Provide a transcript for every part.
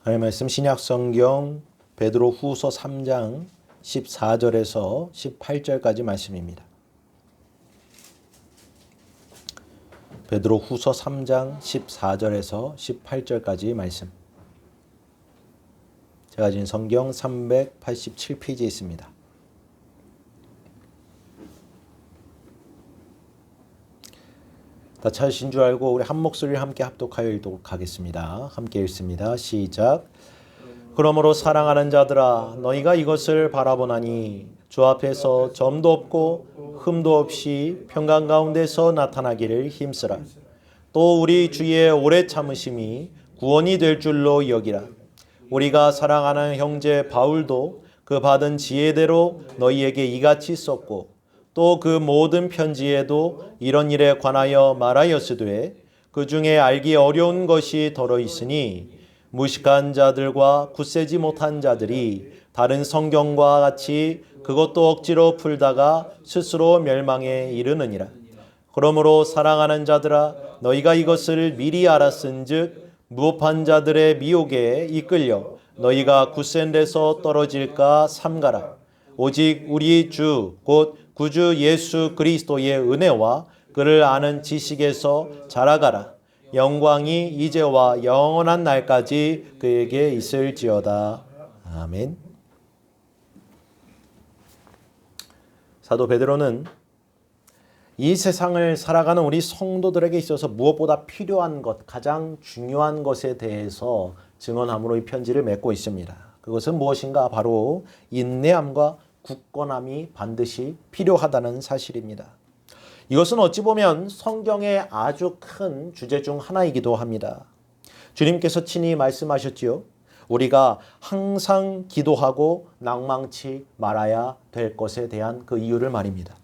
하나님의 말씀 신약성경 베드로후서 3장 14절에서 18절까지 말씀입니다. 베드로후서 3장 14절에서 18절까지 말씀. 제가 가진 성경 387페이지에 있습니다. 다 찾으신 줄 알고 우리 한 목소리를 함께 합독하여 읽도록 하겠습니다. 함께 읽습니다. 시작. 그러므로 사랑하는 자들아 너희가 이것을 바라보나니 주 앞에서 점도 없고 흠도 없이 평강 가운데서 나타나기를 힘쓰라. 또 우리 주의 오래 참으심이 구원이 될 줄로 여기라. 우리가 사랑하는 형제 바울도 그 받은 지혜대로 너희에게 이같이 썼고 또 그 모든 편지에도 이런 일에 관하여 말하였으되 그 중에 알기 어려운 것이 더러 있으니 무식한 자들과 굳세지 못한 자들이 다른 성경과 같이 그것도 억지로 풀다가 스스로 멸망에 이르느니라. 그러므로 사랑하는 자들아 너희가 이것을 미리 알았은즉 무업한 자들의 미혹에 이끌려 너희가 굳센 데서 떨어질까 삼가라. 오직 우리 주 곧 구주 예수 그리스도의 은혜와 그를 아는 지식에서 자라가라. 영광이 이제와 영원한 날까지 그에게 있을지어다. 아멘. 사도 베드로는 이 세상을 살아가는 우리 성도들에게 있어서 무엇보다 필요한 것, 가장 중요한 것에 대해서 증언함으로 이 편지를 맺고 있습니다. 그것은 무엇인가? 바로 인내함과 굳건함이 반드시 필요하다는 사실입니다. 이것은 어찌 보면 성경의 아주 큰 주제 중 하나이기도 합니다. 주님께서 친히 말씀하셨지요. 우리가 항상 기도하고 낭망치 말아야 될 것에 대한 그 이유를 말입니다.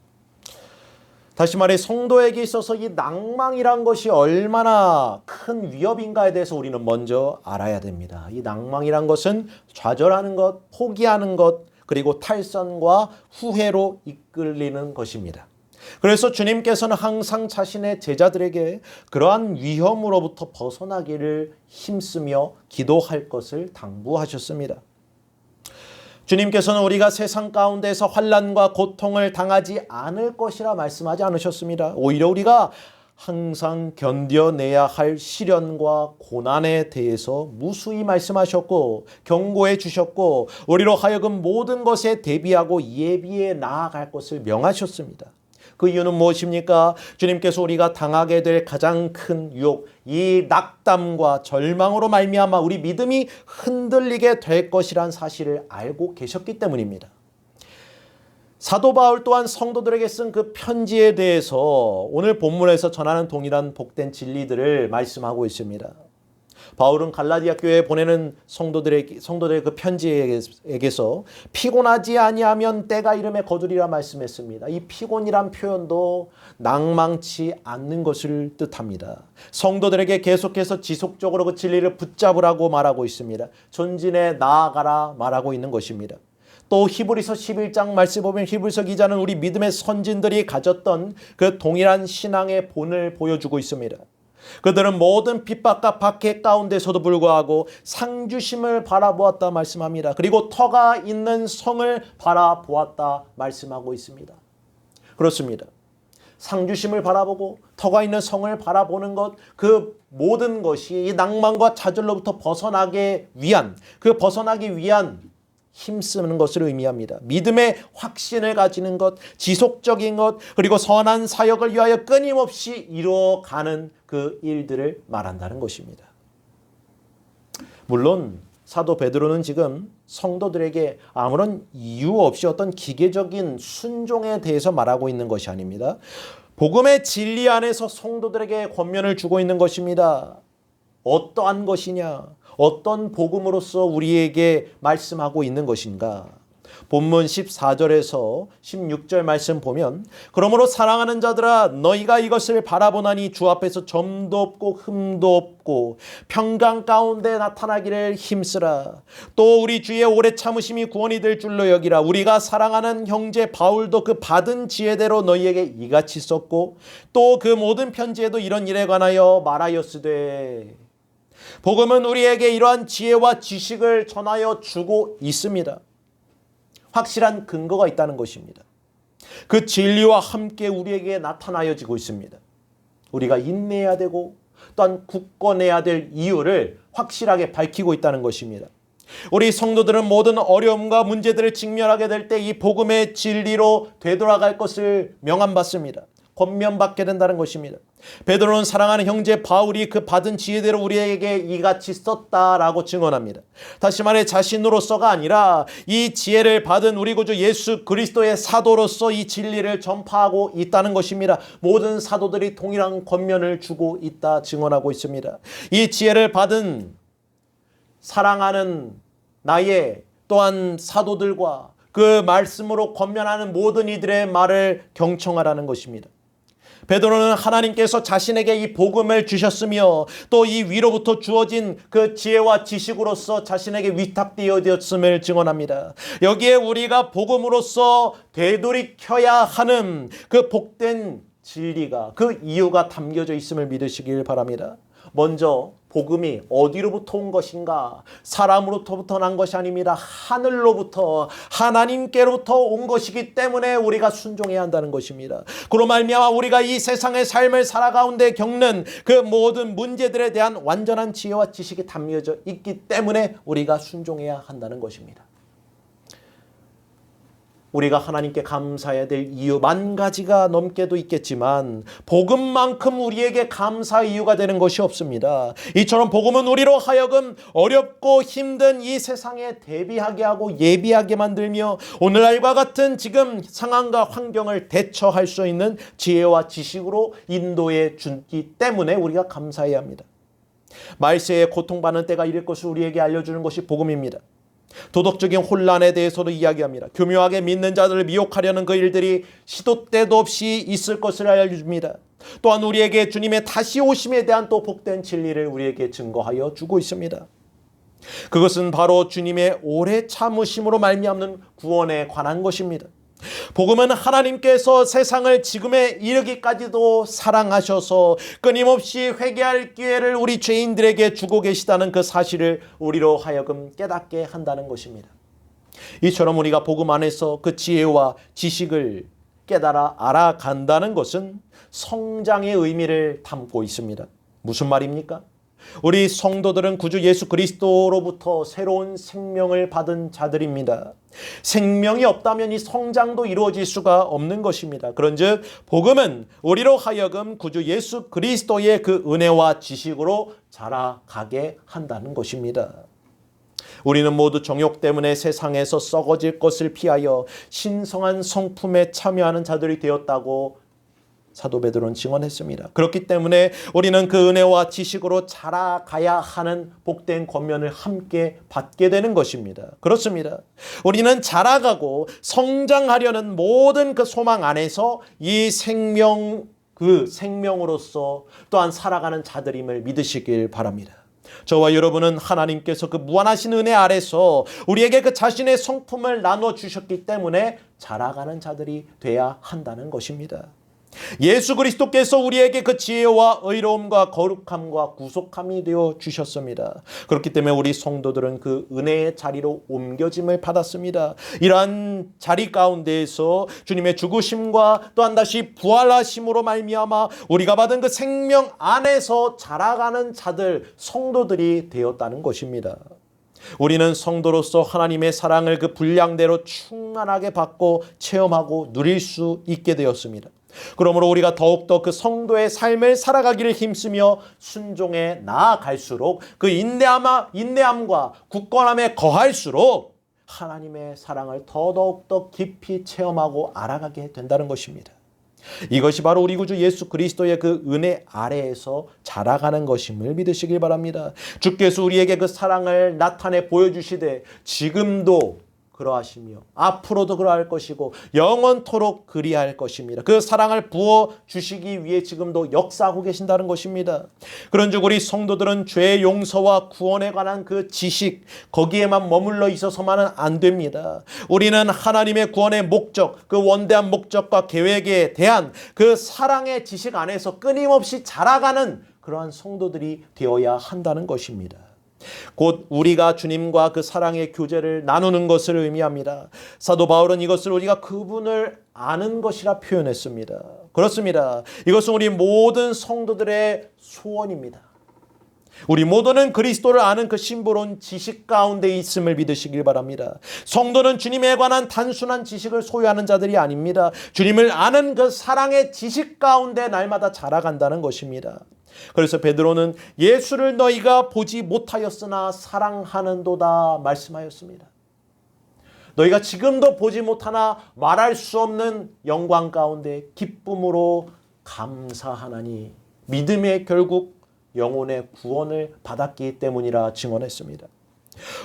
다시 말해 성도에게 있어서 이 낭망이란 것이 얼마나 큰 위협인가에 대해서 우리는 먼저 알아야 됩니다. 이 낭망이란 것은 좌절하는 것, 포기하는 것, 그리고 탈선과 후회로 이끌리는 것입니다. 그래서 주님께서는 항상 자신의 제자들에게 그러한 위험으로부터 벗어나기를 힘쓰며 기도할 것을 당부하셨습니다. 주님께서는 우리가 세상 가운데서 환난과 고통을 당하지 않을 것이라 말씀하지 않으셨습니다. 오히려 우리가 항상 견뎌내야 할 시련과 고난에 대해서 무수히 말씀하셨고 경고해 주셨고 우리로 하여금 모든 것에 대비하고 예비해 나아갈 것을 명하셨습니다. 그 이유는 무엇입니까? 주님께서 우리가 당하게 될 가장 큰 유혹, 이 낙담과 절망으로 말미암아 우리 믿음이 흔들리게 될 것이란 사실을 알고 계셨기 때문입니다. 사도 바울 또한 성도들에게 쓴 그 편지에 대해서 오늘 본문에서 전하는 동일한 복된 진리들을 말씀하고 있습니다. 바울은 갈라디아 교회에 보내는 성도들의 그 편지에게서 피곤하지 아니하면 때가 이름에 거두리라 말씀했습니다. 이 피곤이란 표현도 낭망치 않는 것을 뜻합니다. 성도들에게 계속해서 지속적으로 그 진리를 붙잡으라고 말하고 있습니다. 전진해 나아가라 말하고 있는 것입니다. 또 히브리서 11장 말씀 보면 히브리서 기자는 우리 믿음의 선진들이 가졌던 그 동일한 신앙의 본을 보여주고 있습니다. 그들은 모든 핍박과 박해 가운데서도 불구하고 상주심을 바라보았다 말씀합니다. 그리고 터가 있는 성을 바라보았다 말씀하고 있습니다. 그렇습니다. 상주심을 바라보고 터가 있는 성을 바라보는 것, 그 모든 것이 이 낭만과 좌절로부터 벗어나기 위한 힘쓰는 것을 의미합니다. 믿음의 확신을 가지는 것, 지속적인 것, 그리고 선한 사역을 위하여 끊임없이 이루어가는 그 일들을 말한다는 것입니다. 물론 사도 베드로는 지금 성도들에게 아무런 이유 없이 어떤 기계적인 순종에 대해서 말하고 있는 것이 아닙니다. 복음의 진리 안에서 성도들에게 권면을 주고 있는 것입니다. 어떠한 것이냐? 어떤 복음으로서 우리에게 말씀하고 있는 것인가? 본문 14절에서 16절 말씀 보면 그러므로 사랑하는 자들아 너희가 이것을 바라보나니 주 앞에서 점도 없고 흠도 없고 평강 가운데 나타나기를 힘쓰라. 또 우리 주의 오래 참으심이 구원이 될 줄로 여기라. 우리가 사랑하는 형제 바울도 그 받은 지혜대로 너희에게 이같이 썼고 또 그 모든 편지에도 이런 일에 관하여 말하였으되 복음은 우리에게 이러한 지혜와 지식을 전하여 주고 있습니다. 확실한 근거가 있다는 것입니다. 그 진리와 함께 우리에게 나타나여지고 있습니다. 우리가 인내해야 되고 또한 굳건해야 될 이유를 확실하게 밝히고 있다는 것입니다. 우리 성도들은 모든 어려움과 문제들을 직면하게 될 때 이 복음의 진리로 되돌아갈 것을 명함받습니다. 권면받게 된다는 것입니다. 베드로는 사랑하는 형제 바울이 그 받은 지혜대로 우리에게 이같이 썼다라고 증언합니다. 다시 말해 자신으로서가 아니라 이 지혜를 받은 우리 구주 예수 그리스도의 사도로서 이 진리를 전파하고 있다는 것입니다. 모든 사도들이 동일한 권면을 주고 있다 증언하고 있습니다. 이 지혜를 받은 사랑하는 나의 또한 사도들과 그 말씀으로 권면하는 모든 이들의 말을 경청하라는 것입니다. 베드로는 하나님께서 자신에게 이 복음을 주셨으며 또 이 위로부터 주어진 그 지혜와 지식으로서 자신에게 위탁되어졌음을 증언합니다. 여기에 우리가 복음으로서 되돌이켜야 하는 그 복된 진리가 그 이유가 담겨져 있음을 믿으시길 바랍니다. 먼저 복음이 어디로부터 온 것인가? 사람으로부터 난 것이 아닙니다. 하늘로부터 하나님께로부터 온 것이기 때문에 우리가 순종해야 한다는 것입니다. 그로 말미암아 우리가 이 세상의 삶을 살아가운데 겪는 그 모든 문제들에 대한 완전한 지혜와 지식이 담겨져 있기 때문에 우리가 순종해야 한다는 것입니다. 우리가 하나님께 감사해야 될 이유 만 가지가 넘게도 있겠지만 복음만큼 우리에게 감사의 이유가 되는 것이 없습니다. 이처럼 복음은 우리로 하여금 어렵고 힘든 이 세상에 대비하게 하고 예비하게 만들며 오늘날과 같은 지금 상황과 환경을 대처할 수 있는 지혜와 지식으로 인도해 주기 때문에 우리가 감사해야 합니다. 말세에 고통받는 때가 이를 것을 우리에게 알려주는 것이 복음입니다. 도덕적인 혼란에 대해서도 이야기합니다. 교묘하게 믿는 자들을 미혹하려는 그 일들이 시도 때도 없이 있을 것을 알려줍니다. 또한 우리에게 주님의 다시 오심에 대한 또 복된 진리를 우리에게 증거하여 주고 있습니다. 그것은 바로 주님의 오래 참으심으로 말미암는 구원에 관한 것입니다. 복음은 하나님께서 세상을 지금에 이르기까지도 사랑하셔서 끊임없이 회개할 기회를 우리 죄인들에게 주고 계시다는 그 사실을 우리로 하여금 깨닫게 한다는 것입니다. 이처럼 우리가 복음 안에서 그 지혜와 지식을 깨달아 알아간다는 것은 성장의 의미를 담고 있습니다. 무슨 말입니까? 우리 성도들은 구주 예수 그리스도로부터 새로운 생명을 받은 자들입니다. 생명이 없다면 이 성장도 이루어질 수가 없는 것입니다. 그런즉 복음은 우리로 하여금 구주 예수 그리스도의 그 은혜와 지식으로 자라가게 한다는 것입니다. 우리는 모두 정욕 때문에 세상에서 썩어질 것을 피하여 신성한 성품에 참여하는 자들이 되었다고 사도 베드로는 증언했습니다. 그렇기 때문에 우리는 그 은혜와 지식으로 자라가야 하는 복된 권면을 함께 받게 되는 것입니다. 그렇습니다. 우리는 자라가고 성장하려는 모든 그 소망 안에서 이 그 생명으로서 또한 살아가는 자들임을 믿으시길 바랍니다. 저와 여러분은 하나님께서 그 무한하신 은혜 아래서 우리에게 그 자신의 성품을 나눠 주셨기 때문에 자라가는 자들이 돼야 한다는 것입니다. 예수 그리스도께서 우리에게 그 지혜와 의로움과 거룩함과 구속함이 되어 주셨습니다. 그렇기 때문에 우리 성도들은 그 은혜의 자리로 옮겨짐을 받았습니다. 이러한 자리 가운데에서 주님의 죽으심과 또한 다시 부활하심으로 말미암아 우리가 받은 그 생명 안에서 자라가는 자들, 성도들이 되었다는 것입니다. 우리는 성도로서 하나님의 사랑을 그 분량대로 충만하게 받고 체험하고 누릴 수 있게 되었습니다. 그러므로 우리가 더욱더 그 성도의 삶을 살아가기를 힘쓰며 순종에 나아갈수록 그 인내함과 굳건함에 거할수록 하나님의 사랑을 더더욱더 깊이 체험하고 알아가게 된다는 것입니다. 이것이 바로 우리 구주 예수 그리스도의 그 은혜 아래에서 자라가는 것임을 믿으시길 바랍니다. 주께서 우리에게 그 사랑을 나타내 보여주시되 지금도 그러하시며 앞으로도 그러할 것이고 영원토록 그리할 것입니다. 그 사랑을 부어주시기 위해 지금도 역사하고 계신다는 것입니다. 그런즉 우리 성도들은 죄의 용서와 구원에 관한 그 지식 거기에만 머물러 있어서만은 안 됩니다. 우리는 하나님의 구원의 목적, 그 원대한 목적과 계획에 대한 그 사랑의 지식 안에서 끊임없이 자라가는 그러한 성도들이 되어야 한다는 것입니다. 곧 우리가 주님과 그 사랑의 교제를 나누는 것을 의미합니다. 사도 바울은 이것을 우리가 그분을 아는 것이라 표현했습니다. 그렇습니다. 이것은 우리 모든 성도들의 소원입니다. 우리 모두는 그리스도를 아는 그 신비로운 지식 가운데 있음을 믿으시길 바랍니다. 성도는 주님에 관한 단순한 지식을 소유하는 자들이 아닙니다. 주님을 아는 그 사랑의 지식 가운데 날마다 자라간다는 것입니다. 그래서 베드로는 예수를 너희가 보지 못하였으나 사랑하는도다 말씀하였습니다. 너희가 지금도 보지 못하나 말할 수 없는 영광 가운데 기쁨으로 감사하나니 믿음의 결국 영혼의 구원을 받았기 때문이라 증언했습니다.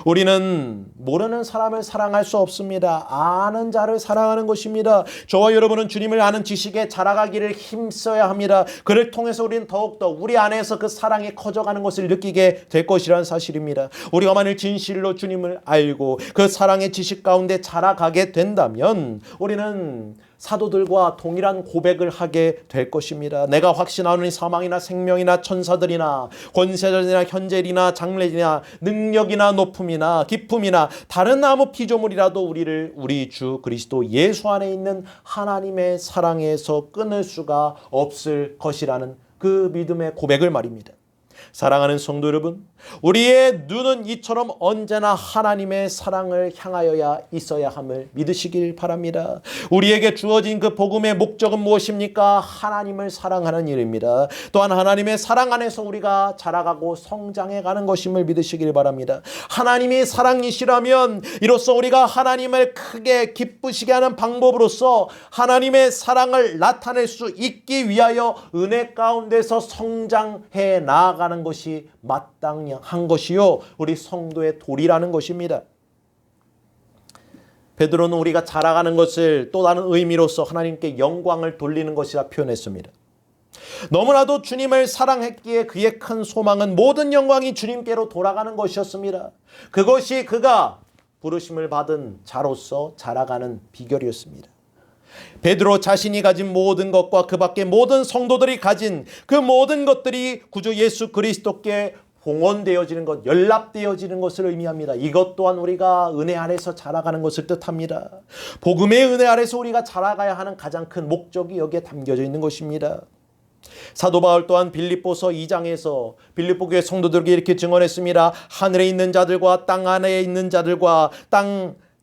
우리는 모르는 사람을 사랑할 수 없습니다. 아는 자를 사랑하는 것입니다. 저와 여러분은 주님을 아는 지식에 자라가기를 힘써야 합니다. 그를 통해서 우리는 더욱더 우리 안에서 그 사랑이 커져가는 것을 느끼게 될 것이라는 사실입니다. 우리가 만일 진실로 주님을 알고 그 사랑의 지식 가운데 자라가게 된다면 우리는 사도들과 동일한 고백을 하게 될 것입니다. 내가 확신하노니 사망이나 생명이나 천사들이나 권세자들이나 현재이나 장래이나 능력이나 높음이나 기쁨이나 다른 아무 피조물이라도 우리를 우리 주 그리스도 예수 안에 있는 하나님의 사랑에서 끊을 수가 없을 것이라는 그 믿음의 고백을 말입니다. 사랑하는 성도 여러분, 우리의 눈은 이처럼 언제나 하나님의 사랑을 향하여야 있어야 함을 믿으시길 바랍니다. 우리에게 주어진 그 복음의 목적은 무엇입니까? 하나님을 사랑하는 일입니다. 또한 하나님의 사랑 안에서 우리가 자라가고 성장해가는 것임을 믿으시길 바랍니다. 하나님이 사랑이시라면 이로써 우리가 하나님을 크게 기쁘시게 하는 방법으로서 하나님의 사랑을 나타낼 수 있기 위하여 은혜 가운데서 성장해 나아가는 것이 마땅한 것이요 우리 성도의 도리라는 것입니다. 베드로는 우리가 자라가는 것을 또 다른 의미로서 하나님께 영광을 돌리는 것이라 표현했습니다. 너무나도 주님을 사랑했기에 그의 큰 소망은 모든 영광이 주님께로 돌아가는 것이었습니다. 그것이 그가 부르심을 받은 자로서 자라가는 비결이었습니다. 베드로 자신이 가진 모든 것과 그 밖에 모든 성도들이 가진 그 모든 것들이 구주 예수 그리스도께 봉헌되어지는 것, 연락되어지는 것을 의미합니다. 이것 또한 우리가 은혜 아래서 자라가는 것을 뜻합니다. 복음의 은혜 아래서 우리가 자라가야 하는 가장 큰 목적이 여기에 담겨져 있는 것입니다. 사도 바울 또한 빌립보서 2장에서 빌립보 교회 성도들에게 이렇게 증언했습니다. 하늘에 있는 자들과 땅 안에 있는 자들과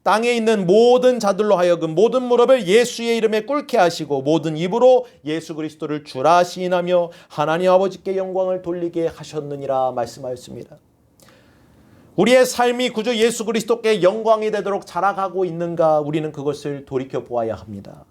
땅에 있는 모든 자들로 하여금 모든 무릎을 예수의 이름에 꿇게 하시고 모든 입으로 예수 그리스도를 주라 시인하며 하나님 아버지께 영광을 돌리게 하셨느니라 말씀하였습니다. 우리의 삶이 구주 예수 그리스도께 영광이 되도록 자라가고 있는가 우리는 그것을 돌이켜 보아야 합니다.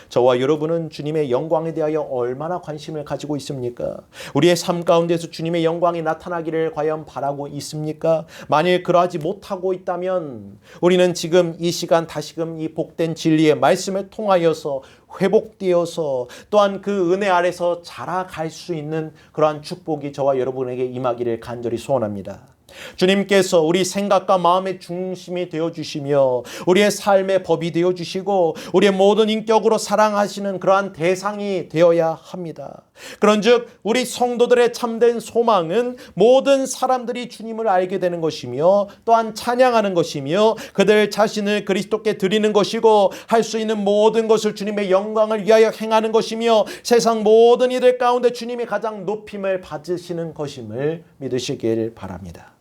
저와 여러분은 주님의 영광에 대하여 얼마나 관심을 가지고 있습니까? 우리의 삶 가운데서 주님의 영광이 나타나기를 과연 바라고 있습니까? 만일 그러하지 못하고 있다면 우리는 지금 이 시간 다시금 이 복된 진리의 말씀을 통하여서 회복되어서 또한 그 은혜 아래서 자라갈 수 있는 그러한 축복이 저와 여러분에게 임하기를 간절히 소원합니다. 주님께서 우리 생각과 마음의 중심이 되어주시며 우리의 삶의 법이 되어주시고 우리의 모든 인격으로 사랑하시는 그러한 대상이 되어야 합니다. 그런즉 우리 성도들의 참된 소망은 모든 사람들이 주님을 알게 되는 것이며 또한 찬양하는 것이며 그들 자신을 그리스도께 드리는 것이고 할 수 있는 모든 것을 주님의 영광을 위하여 행하는 것이며 세상 모든 이들 가운데 주님이 가장 높임을 받으시는 것임을 믿으시길 바랍니다.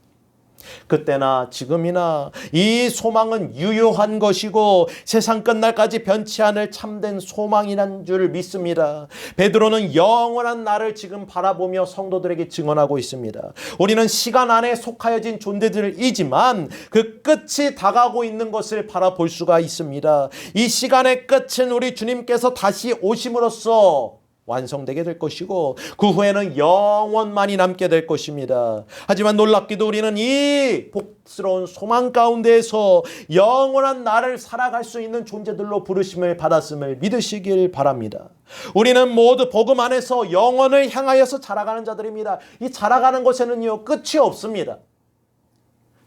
그때나 지금이나 이 소망은 유효한 것이고 세상 끝날까지 변치 않을 참된 소망이란 줄 믿습니다. 베드로는 영원한 날을 지금 바라보며 성도들에게 증언하고 있습니다. 우리는 시간 안에 속하여진 존재들이지만 그 끝이 다가오고 있는 것을 바라볼 수가 있습니다. 이 시간의 끝은 우리 주님께서 다시 오심으로써 완성되게 될 것이고 그 후에는 영원만이 남게 될 것입니다. 하지만 놀랍게도 우리는 이 복스러운 소망 가운데에서 영원한 나를 살아갈 수 있는 존재들로 부르심을 받았음을 믿으시길 바랍니다. 우리는 모두 복음 안에서 영원을 향하여서 자라가는 자들입니다. 이 자라가는 것에는요 끝이 없습니다.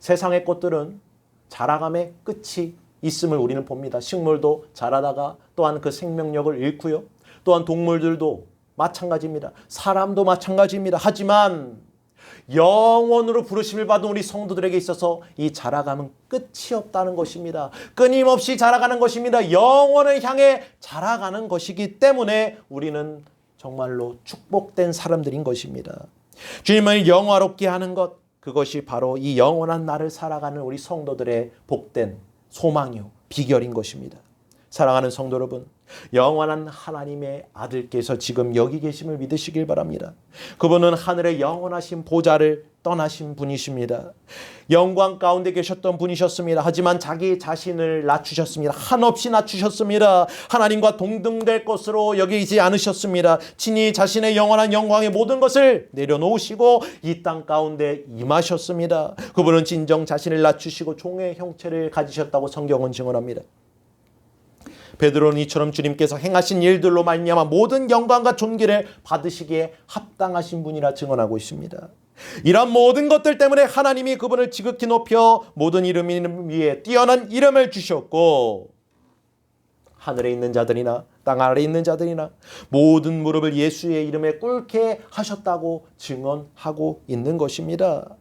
세상의 꽃들은 자라감의 끝이 있음을 우리는 봅니다. 식물도 자라다가 또한 그 생명력을 잃고요. 또한 동물들도 마찬가지입니다. 사람도 마찬가지입니다. 하지만 영원으로 부르심을 받은 우리 성도들에게 있어서 이 자라감은 끝이 없다는 것입니다. 끊임없이 자라가는 것입니다. 영원을 향해 자라가는 것이기 때문에 우리는 정말로 축복된 사람들인 것입니다. 주님을 영화롭게 하는 것, 그것이 바로 이 영원한 나를 살아가는 우리 성도들의 복된 소망이요 비결인 것입니다. 사랑하는 성도 여러분, 영원한 하나님의 아들께서 지금 여기 계심을 믿으시길 바랍니다. 그분은 하늘의 영원하신 보좌를 떠나신 분이십니다. 영광 가운데 계셨던 분이셨습니다. 하지만 자기 자신을 낮추셨습니다. 한없이 낮추셨습니다. 하나님과 동등될 것으로 여기지 않으셨습니다. 친히 자신의 영원한 영광의 모든 것을 내려놓으시고 이 땅 가운데 임하셨습니다. 그분은 진정 자신을 낮추시고 종의 형체를 가지셨다고 성경은 증언합니다. 베드로는 이처럼 주님께서 행하신 일들로 말미암아 모든 영광과 존귀를 받으시기에 합당하신 분이라 증언하고 있습니다. 이런 모든 것들 때문에 하나님이 그분을 지극히 높여 모든 이름 위에 뛰어난 이름을 주셨고 하늘에 있는 자들이나 땅 아래에 있는 자들이나 모든 무릎을 예수의 이름에 꿇게 하셨다고 증언하고 있는 것입니다.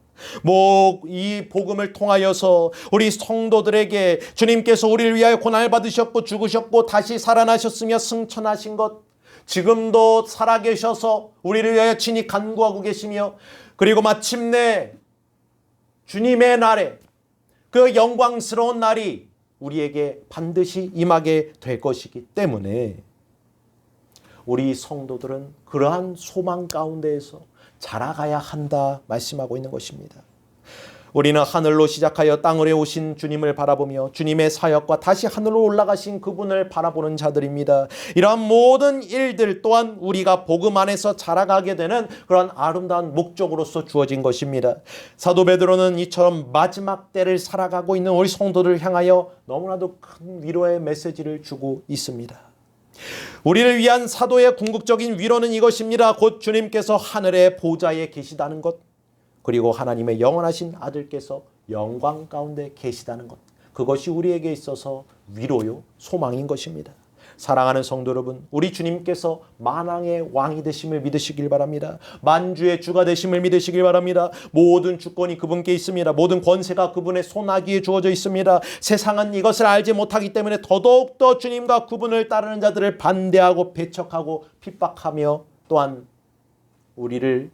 이 복음을 통하여서 우리 성도들에게 주님께서 우리를 위하여 고난을 받으셨고 죽으셨고 다시 살아나셨으며 승천하신 것, 지금도 살아계셔서 우리를 위하여 친히 간구하고 계시며 그리고 마침내 주님의 날에 그 영광스러운 날이 우리에게 반드시 임하게 될 것이기 때문에 우리 성도들은 그러한 소망 가운데에서 자라가야 한다 말씀하고 있는 것입니다. 우리는 하늘로 시작하여 땅으로 오신 주님을 바라보며 주님의 사역과 다시 하늘로 올라가신 그분을 바라보는 자들입니다. 이러한 모든 일들 또한 우리가 복음 안에서 자라가게 되는 그런 아름다운 목적으로서 주어진 것입니다. 사도 베드로는 이처럼 마지막 때를 살아가고 있는 우리 성도들을 향하여 너무나도 큰 위로의 메시지를 주고 있습니다. 우리를 위한 사도의 궁극적인 위로는 이것입니다. 곧 주님께서 하늘의 보좌에 계시다는 것, 그리고 하나님의 영원하신 아들께서 영광 가운데 계시다는 것, 그것이 우리에게 있어서 위로요 소망인 것입니다. 사랑하는 성도 여러분, 우리 주님께서 만왕의 왕이 되심을 믿으시길 바랍니다. 만주의 주가 되심을 믿으시길 바랍니다. 모든 주권이 그분께 있습니다. 모든 권세가 그분의 손아귀에 주어져 있습니다. 세상은 이것을 알지 못하기 때문에 더더욱더 주님과 그분을 따르는 자들을 반대하고 배척하고 핍박하며 또한 우리를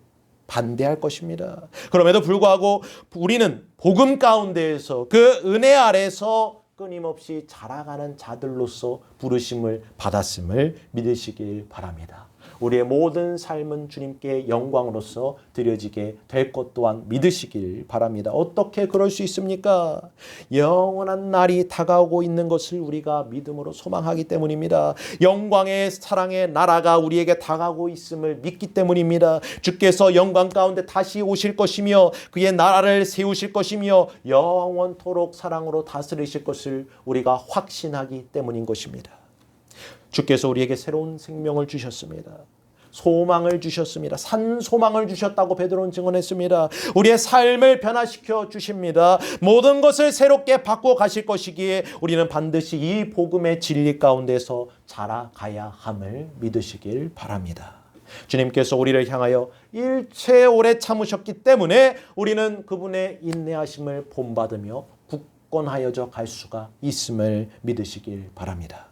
반대할 것입니다. 그럼에도 불구하고 우리는 복음 가운데에서 그 은혜 아래서 끊임없이 자라가는 자들로서 부르심을 받았음을 믿으시길 바랍니다. 우리의 모든 삶은 주님께 영광으로서 드려지게 될 것 또한 믿으시길 바랍니다. 어떻게 그럴 수 있습니까? 영원한 날이 다가오고 있는 것을 우리가 믿음으로 소망하기 때문입니다. 영광의 사랑의 나라가 우리에게 다가오고 있음을 믿기 때문입니다. 주께서 영광 가운데 다시 오실 것이며 그의 나라를 세우실 것이며 영원토록 사랑으로 다스리실 것을 우리가 확신하기 때문인 것입니다. 주께서 우리에게 새로운 생명을 주셨습니다. 소망을 주셨습니다. 산 소망을 주셨다고 베드로는 증언했습니다. 우리의 삶을 변화시켜 주십니다. 모든 것을 새롭게 바꿔 가실 것이기에 우리는 반드시 이 복음의 진리 가운데서 자라가야 함을 믿으시길 바랍니다. 주님께서 우리를 향하여 일체 오래 참으셨기 때문에 우리는 그분의 인내하심을 본받으며 굳건하여져 갈 수가 있음을 믿으시길 바랍니다.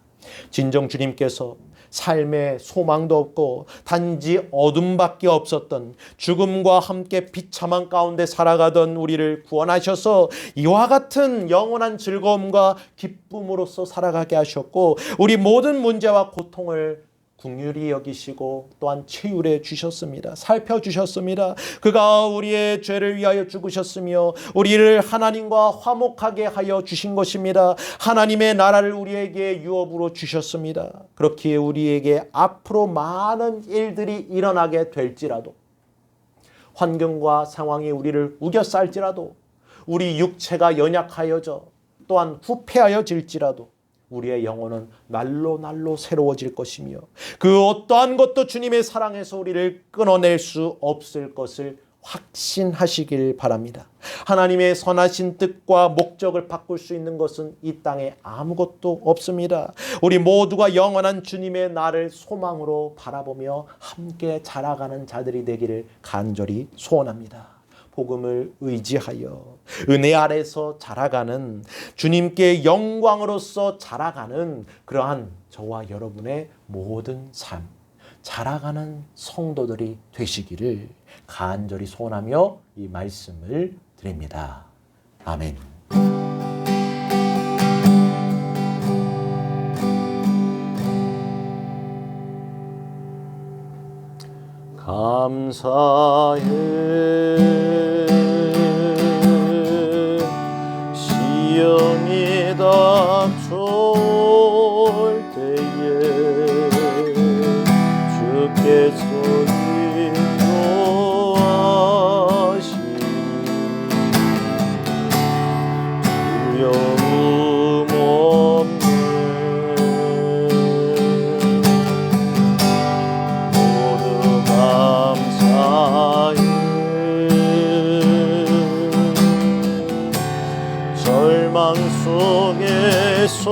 진정 주님께서 삶에 소망도 없고 단지 어둠밖에 없었던 죽음과 함께 비참한 가운데 살아가던 우리를 구원하셔서 이와 같은 영원한 즐거움과 기쁨으로써 살아가게 하셨고 우리 모든 문제와 고통을 긍휼히 여기시고 또한 치유해 주셨습니다. 살펴주셨습니다. 그가 우리의 죄를 위하여 죽으셨으며 우리를 하나님과 화목하게 하여 주신 것입니다. 하나님의 나라를 우리에게 유업으로 주셨습니다. 그렇기에 우리에게 앞으로 많은 일들이 일어나게 될지라도, 환경과 상황이 우리를 우겨쌀지라도, 우리 육체가 연약하여져 또한 후패하여질지라도 우리의 영혼은 날로 날로 새로워질 것이며 그 어떠한 것도 주님의 사랑에서 우리를 끊어낼 수 없을 것을 확신하시길 바랍니다. 하나님의 선하신 뜻과 목적을 바꿀 수 있는 것은 이 땅에 아무것도 없습니다. 우리 모두가 영원한 주님의 날을 소망으로 바라보며 함께 자라가는 자들이 되기를 간절히 소원합니다. 복음을 의지하여 은혜 아래서 자라가는, 주님께 영광으로서 자라가는 그러한 저와 여러분의 모든 삶, 자라가는 성도들이 되시기를 간절히 소원하며 이 말씀을 드립니다. 아멘. 감사해 시험이 닥쳐올 때에 주께서 인도하시니 두려움 없네 모두 감사해 절망 속에서